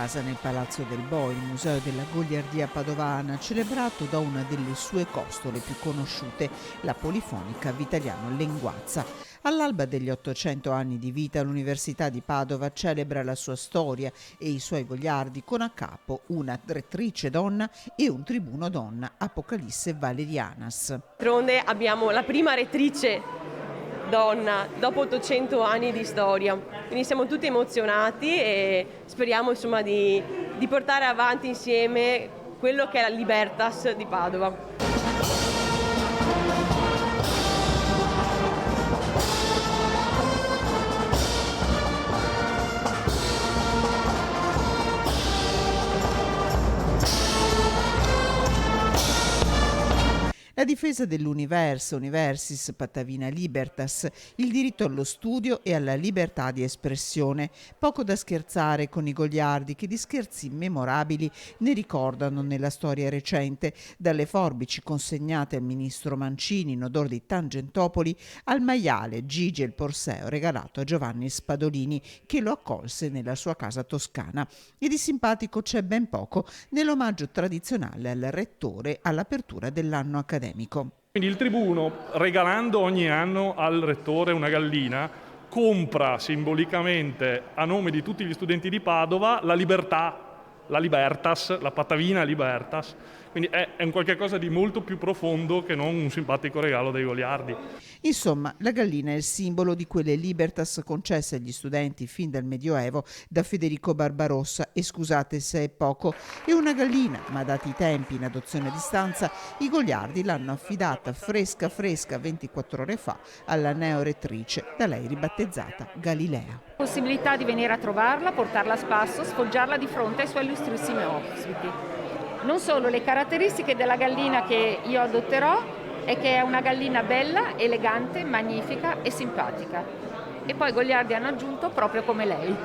casa nel Palazzo del Bo, il museo della goliardia padovana, celebrato da una delle sue costole più conosciute, la polifonica Vitaliano Lenguazza. All'alba degli 800 anni di vita, l'Università di Padova celebra la sua storia e i suoi goliardi con a capo una rettrice donna e un tribuno donna, Apocalisse Valerianas. D'altronde abbiamo la prima rettrice donna dopo 800 anni di storia, quindi siamo tutti emozionati e speriamo di portare avanti insieme quello che è la Libertas di Padova. La difesa dell'universo, universis patavina libertas, il diritto allo studio e alla libertà di espressione. Poco da scherzare con i goliardi che di scherzi memorabili ne ricordano nella storia recente, dalle forbici consegnate al ministro Mancini in odor di Tangentopoli al maiale Gigi e il Porseo regalato a Giovanni Spadolini che lo accolse nella sua casa toscana. E di simpatico c'è ben poco nell'omaggio tradizionale al rettore all'apertura dell'anno accademico. Quindi il tribuno, regalando ogni anno al rettore una gallina, compra simbolicamente a nome di tutti gli studenti di Padova la libertà, la Libertas, la patavina Libertas. Quindi è un qualche cosa di molto più profondo che non un simpatico regalo dei goliardi. Insomma, la gallina è il simbolo di quelle libertas concesse agli studenti fin dal Medioevo da Federico Barbarossa e scusate se è poco, è una gallina, ma dati i tempi in adozione a distanza, i goliardi l'hanno affidata fresca 24 ore fa alla neorettrice, da lei ribattezzata Galilea. Possibilità di venire a trovarla, portarla a spasso, sfoggiarla di fronte ai suoi illustrissimi ospiti. Non solo, le caratteristiche della gallina che io adotterò è che è una gallina bella, elegante, magnifica e simpatica. E poi i goliardi hanno aggiunto proprio come lei.